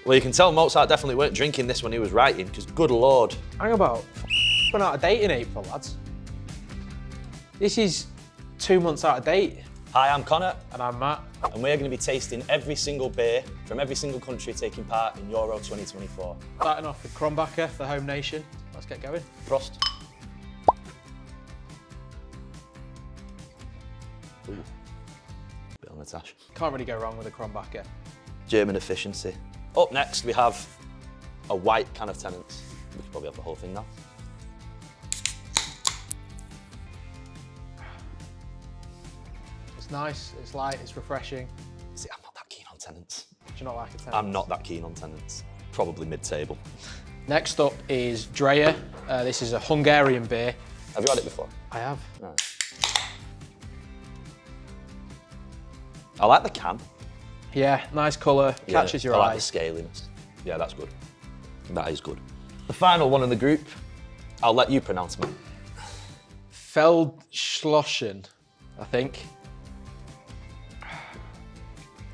Well, you can tell Mozart definitely weren't drinking this when he was writing, because good lord. Hang about. Went out of date in April, lads. This is 2 months out of date. Hi, I'm Connor. And I'm Matt. And we're going to be tasting every single beer from every single country taking part in Euro 2024. Starting off with Krombacher, the home nation. Let's get going. Prost. Ooh. Bit on the tash. Can't really go wrong with a Krombacher. German efficiency. Up next, we have a white can of Tennent's. We could probably have the whole thing now. It's nice, it's light, it's refreshing. See, I'm not that keen on Tennent's. Do you not like a Tennent's? I'm not that keen on Tennent's. Probably mid-table. Next up is Dreyer. This is a Hungarian beer. Have you had it before? I have. No. I like the can. Yeah, nice colour, catches your I eye. like the scaliness. Yeah, that's good. That is good. The final one in the group, I'll let you pronounce it. Feldschlossen, I think.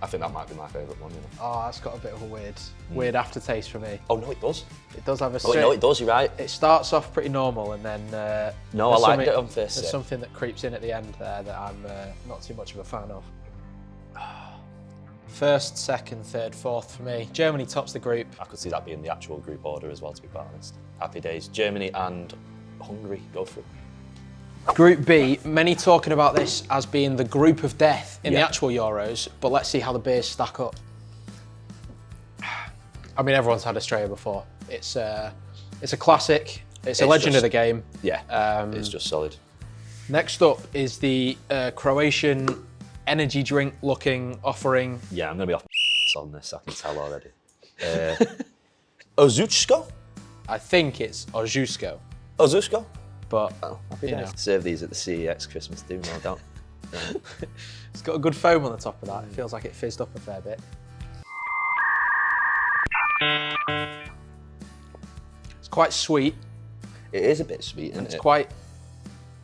I think that might be my favourite one, you know. Oh, that's got a bit of a weird aftertaste for me. Oh, no, it does. It does have a Oh, no, it does, you're right. It starts off pretty normal and then... no, I liked it on first There's sip. something that creeps in at the end there that I'm not too much of a fan of. First, second, third, fourth for me. Germany tops the group. I could see that being the actual group order as well, to be quite honest. Happy days. Germany and Hungary, go for it. Group B, many talking about this as being the group of death in the actual Euros, but let's see how the beers stack up. I mean, everyone's had Australia before. It's a classic. It's a legend of the game. Yeah, it's just solid. Next up is the Croatian energy drink looking offering. Yeah, I'm going to be off on this, I can tell already. Ozuchko? I think it's Ojusko, Ozuchko? but You know. Serve these at the CEX Christmas do, no doubt. It's got a good foam on the top of that. It feels like it fizzed up a fair bit. It's quite sweet. It is a bit sweet, isn't it? It's quite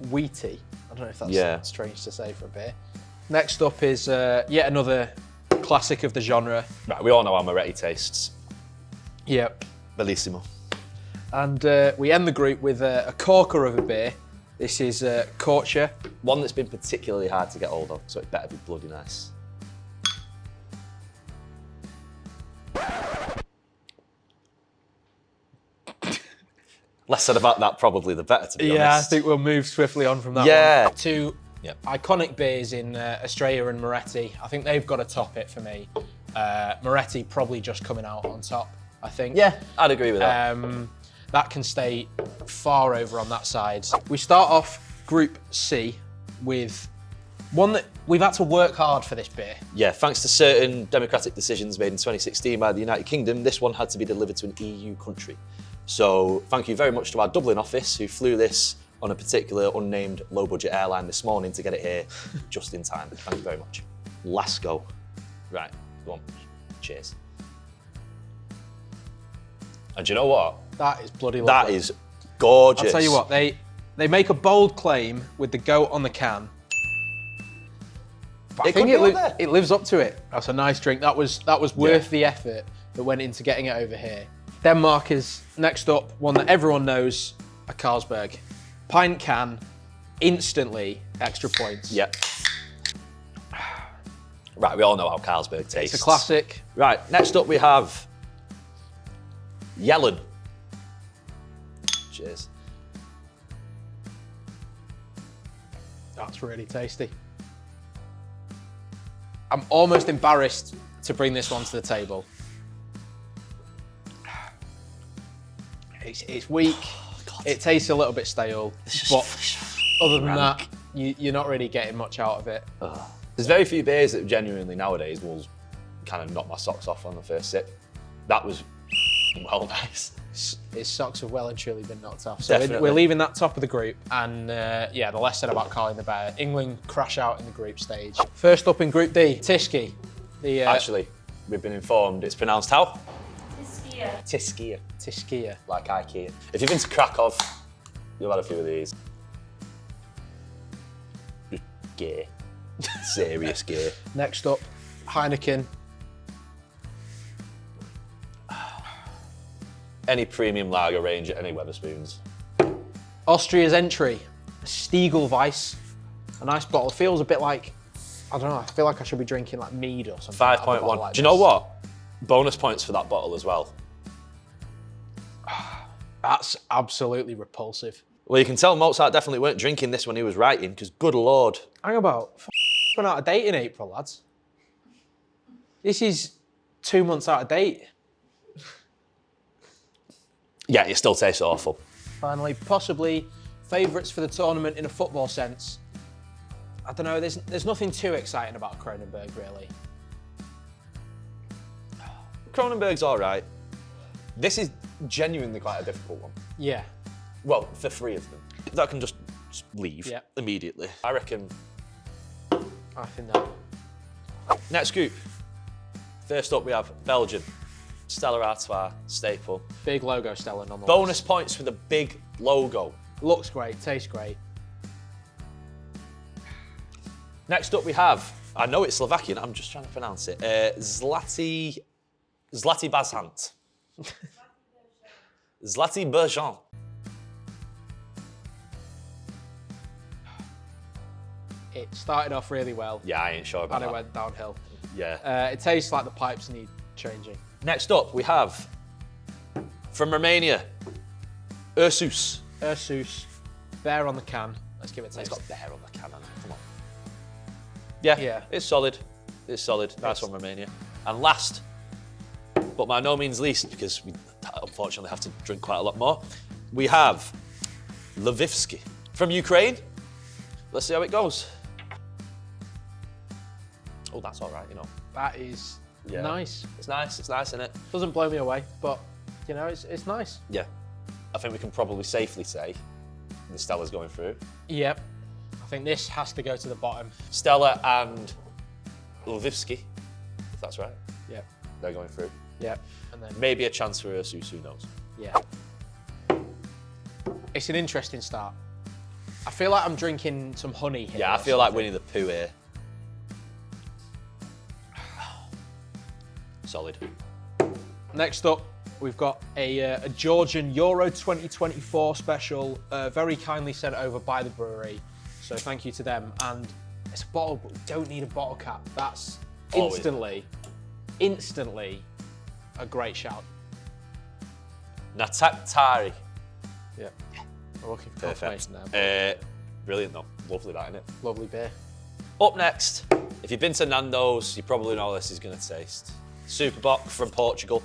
wheaty. I don't know if that's strange to say for a beer. Next up is yet another classic of the genre. Right, we all know how Moretti tastes. Yep. Bellissimo. And we end the group with a corker of a beer. This is Korcha. One that's been particularly hard to get hold of, so it better be bloody nice. Less said about that, probably the better, to be honest. Yeah, I think we'll move swiftly on from that one. Two iconic beers in Estrella and Moretti. I think they've got to top it for me. Moretti probably just coming out on top, I think. Yeah, I'd agree with that. That can stay far over on that side. We start off Group C with one that we've had to work hard for this beer. Yeah, thanks to certain democratic decisions made in 2016 by the United Kingdom, this one had to be delivered to an EU country. So thank you very much to our Dublin office who flew this on a particular unnamed low-budget airline this morning to get it here just in time. Thank you very much. Last go. Right, go on. Cheers. And do you know what? That is bloody lovely. That is gorgeous. I'll tell you what, they make a bold claim with the goat on the can. But I think it lives up to it. That's a nice drink. That was worth the effort that went into getting it over here. Denmark is next up, one that everyone knows, a Carlsberg. Pint can, instantly extra points. Yep. Right, we all know how Carlsberg tastes. It's a classic. Right, next up we have Yellen. Cheers. That's really tasty. I'm almost embarrassed to bring this one to the table. It's weak. It tastes a little bit stale, but other than that, you're not really getting much out of it. There's very few beers that genuinely nowadays will kind of knock my socks off on the first sip. That was well nice. His socks have well and truly been knocked off. So Definitely. we're leaving that top of the group. And yeah, the less said about Carling the Bear. England crash out in the group stage. First up in Group D, Tyskie. Actually, we've been informed it's pronounced how? Tiskia. Tiskia. Tiskia. Like IKEA. If you've been to Krakow, you've had a few of these. Gear. Serious gear. Next up, Heineken. any premium lager range at any Wetherspoons. Austria's entry, Stiegelweiss. A nice bottle. Feels a bit like, I don't know, I feel like I should be drinking like mead or something. 5.1. Like Do you know what? Bonus points for that bottle as well. That's absolutely repulsive. Well, you can tell Mozart definitely weren't drinking this when he was writing, because good Lord. Hang about, gone out of date in April, lads. This is 2 months out of date. Yeah, it still tastes awful. Finally, possibly favourites for the tournament in a football sense. I don't know, there's nothing too exciting about Kronenberg, really. Kronenberg's all right. This is genuinely quite a difficult one. Yeah. Well, for 3 of them. That can just leave immediately. I reckon. I think that. Next group. First up, we have Belgium. Stella Artois, staple. Big logo Stella, nonetheless. Bonus points for the big logo. Looks great, tastes great. Next up, we have, I know it's Slovakian, I'm just trying to pronounce it. Zlatý Bazant. Zlatý Bergeon. It started off really well. Yeah, I ain't sure about And that. it went downhill. Yeah. It tastes like the pipes need changing. Next up, we have, from Romania, Ursus. Ursus, bear on the can. Let's give it a taste. It's got bear on the can, hasn't it? Come on. Yeah, Yeah. it's solid. It's solid. Nice one, Romania. And last, but by no means least, because we unfortunately have to drink quite a lot more, we have Lvivsky from Ukraine. Let's see how it goes. Oh, that's all right, you know. That is nice. It's nice, isn't it? Doesn't blow me away, but you know, it's nice. Yeah. I think we can probably safely say the Stella's going through. Yep. I think this has to go to the bottom. Stella and Lvivsky, if that's right. Yep. They're going through. Yep. And then Maybe a chance for Ursus, who knows? yeah. It's an interesting start. I feel like I'm drinking some honey here. Yeah, I feel like Winnie the Pooh here. Solid. Next up, we've got a Georgian Euro 2024 special, very kindly sent over by the brewery. So thank you to them. And it's a bottle, but we don't need a bottle cap. That's instantly a great shout. Nataktari. Yeah. We're looking for Perfect. confirmation there. Brilliant though. Lovely that, innit? Lovely beer. Up next, if you've been to Nando's, you probably know how this is going to taste. Superboc from Portugal.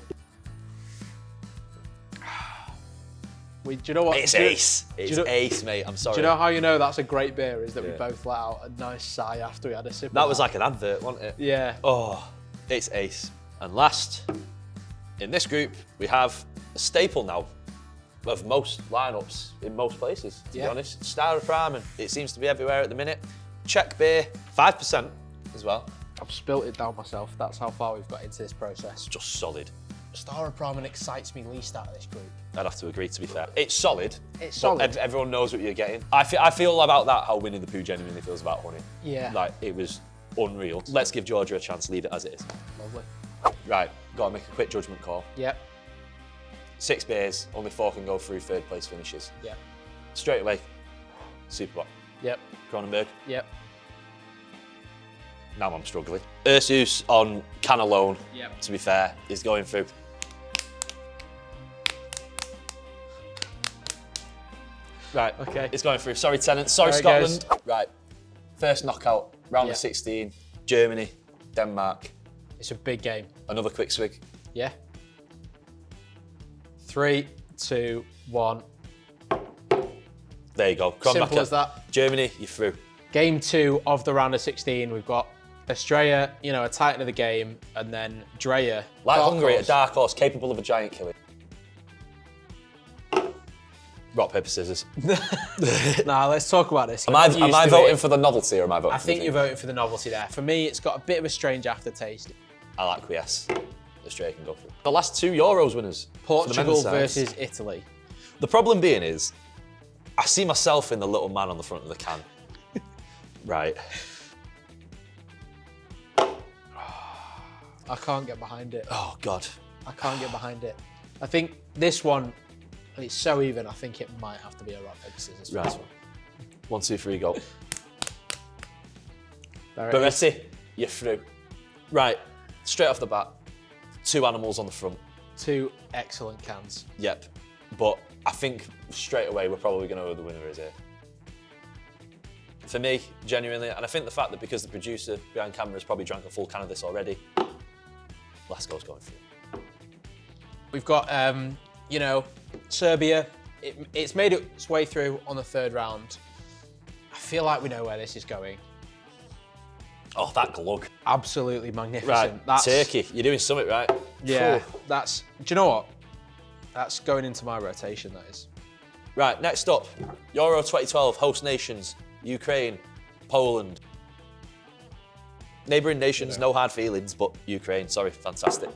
Do you know what? It's ace. It's ace, mate. I'm sorry. Do you know how you know that's a great beer? Is that we both let out a nice sigh after we had a sip. That was like an advert, wasn't it? Yeah. Oh, it's ace. And last, in this group, we have a staple now of most lineups in most places, to be honest. Star of Ramen. It seems to be everywhere at the minute. Czech beer, 5% as well. I've spilt it down myself. That's how far we've got into this process. Just solid. Star of Ramen excites me least out of this group. I'd have to agree, to be fair. It's solid. It's solid. Everyone knows what you're getting. I feel about that how Winnie the Pooh genuinely feels about honey. Yeah. Like, it was unreal. Let's give Georgia a chance, leave it as it is. Lovely. Right, gotta make a quick judgment call. Yep. 6 beers, only 4 can go through third place finishes. Yep. Straight away, Superboc. Yep. Kronenberg. Yep. Now I'm struggling. Ursus on can alone, Yep. to be fair, is going through. Right, Okay. it's going through. Sorry, Tennant. Sorry, There it Scotland. Right, first knockout, round of 16, Germany, Denmark. It's a big game. Another quick swig. Yeah. 3, 2, 1. There you go. Come Simple back as that. Germany, you're through. Game 2 of the round of 16. We've got Estrella, you know, a titan of the game, and then Dreyer. Like dark Hungary, horse. a dark horse capable of a giant killing. Rock, paper, scissors. Nah, let's talk about this. Am I voting for the novelty or am I voting I for the think drink? you're voting for the novelty there. For me, it's got a bit of a strange aftertaste. I'll acquiesce. Australia can go through. The last 2 Euros winners. for the Portugal men's side. versus Italy. The problem being is, I see myself in the little man on the front of the can. Right. I can't get behind it. Oh, God. I can't get behind it. I think this one, it's so even, I think it might have to be a rock, paper, scissors for this one. 1, 2, 3, go. There it is. Beretti, you're through. Right, straight off the bat, 2 animals on the front. 2 excellent cans. Yep, but I think straight away we're probably going to know who the winner is here. For me, genuinely, and I think the fact that because the producer behind camera has probably drank a full can of this already, Lasco's going through. We've got, you know, Serbia. It's made its way through on the 3rd round. I feel like we know where this is going. Oh, that glug. Absolutely magnificent. Right, That's, Turkey, you're doing something right. Yeah, Phew. that's, do you know what? That's going into my rotation, that is. Right, next up, Euro 2012 host nations, Ukraine, Poland. Neighbouring nations, no hard feelings, but Ukraine, sorry, fantastic.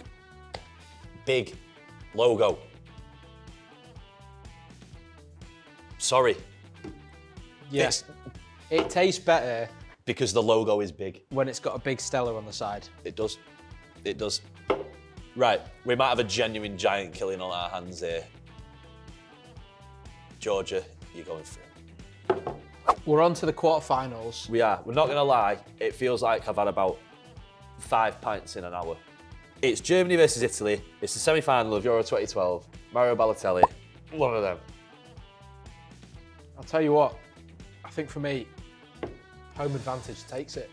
Big logo. Sorry. Yes. It tastes better Because the logo is big. when it's got a big Stella on the side. It does. It does. Right, we might have a genuine giant killing on our hands here. Georgia, you're going through. We're on to the quarterfinals. We are. We're not going to lie. It feels like I've had about 5 pints in an hour. It's Germany versus Italy. It's the semi-final of Euro 2012. Mario Balotelli, one of them. I'll tell you what, I think for me, home advantage takes it.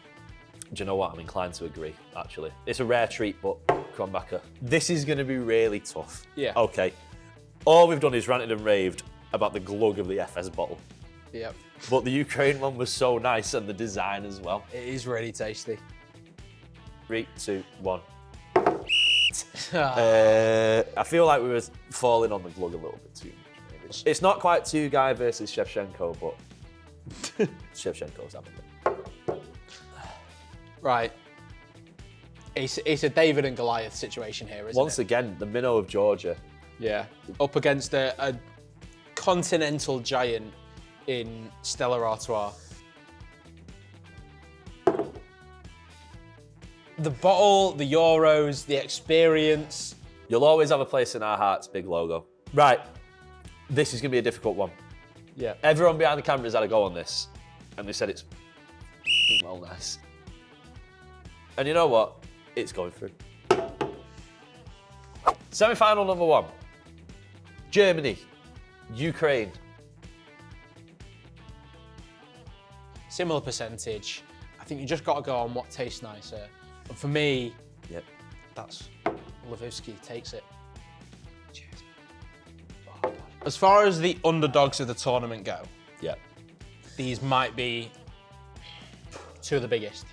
Do you know what? I'm inclined to agree, actually. It's a rare treat, but Kronbacher. This is going to be really tough. Yeah. Okay. All we've done is ranted and raved about the glug of the FS bottle. Yep. But the Ukraine one was so nice, and the design as well. It is really tasty. 3, 2, 1. I feel like we were falling on the glug a little bit too much, maybe. It's not quite Tugay versus Shevchenko, but Shevchenko's having it. Right. It's a David and Goliath situation here, isn't Once it? again, the minnow of Georgia. Yeah. Up against a continental giant in Stella Artois. The bottle, the Euros, the experience. You'll always have a place in our hearts, big logo. Right, this is going to be a difficult one. Yeah. Everyone behind the cameras had a go on this, and they said it's well nice. And you know what? It's going through. Semi-final number 1. Germany, Ukraine. Similar percentage. I think you just got to go on what tastes nicer. But for me, Yep. that's Lewandowski takes it. Cheers. Oh, God. As far as the underdogs of the tournament go, Yep. these might be 2 of the biggest.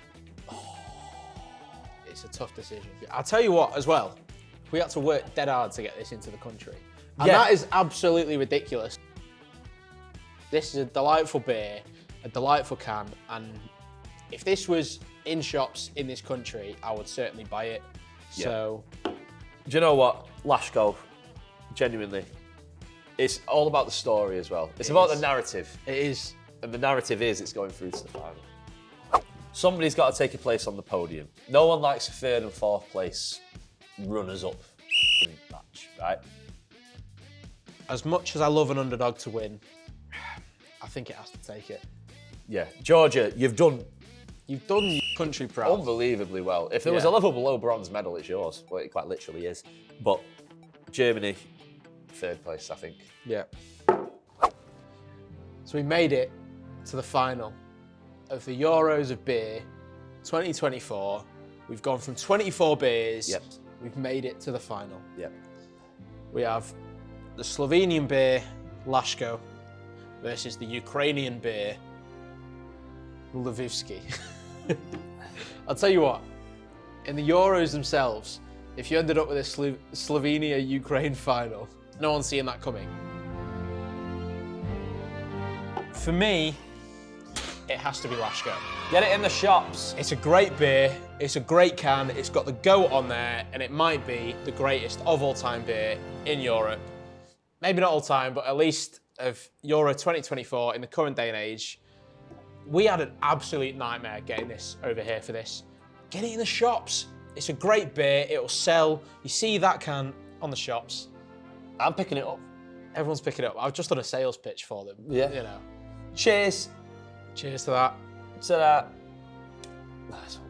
It's a tough decision. I'll tell you what, as well, we had to work dead hard to get this into the country. And Yeah. that is absolutely ridiculous. This is a delightful beer, a delightful can, and if this was in shops in this country, I would certainly buy it. Yeah. So, Do you know what? Lashko, genuinely, it's all about the story as well. It's about the narrative. it is. And the narrative is it's going through to the final. Somebody's got to take a place on the podium. No one likes a 3rd and 4th place runners-up match, right? As much as I love an underdog to win, I think it has to take it. Yeah, Georgia, you've done You've done your country proud. unbelievably well. If there was Yeah. a level below bronze medal, it's yours. Well, it quite literally is. But Germany, 3rd place, I think. Yeah. So we made it to the final of the Euros of Beer 2024. We've gone from 24 beers. Yep. We've made it to the final. Yep. We have the Slovenian beer, Lashko, versus the Ukrainian beer, Lvivsky. I'll tell you what, in the Euros themselves, if you ended up with a Slovenia-Ukraine final, no one's seeing that coming. For me, it has to be Lashko. Get it in the shops. It's a great beer, it's a great can, it's got the goat on there, and it might be the greatest of all time beer in Europe. Maybe not all time, but at least of Euro 2024 in the current day and age. We had an absolute nightmare getting this over here for this. Get it in the shops. It's a great beer, it'll sell. You see that can on the shops. I'm picking it up. Everyone's picking it up. I've just done a sales pitch for them. Yeah. You know. Cheers Cheers to that. to that. Nice one.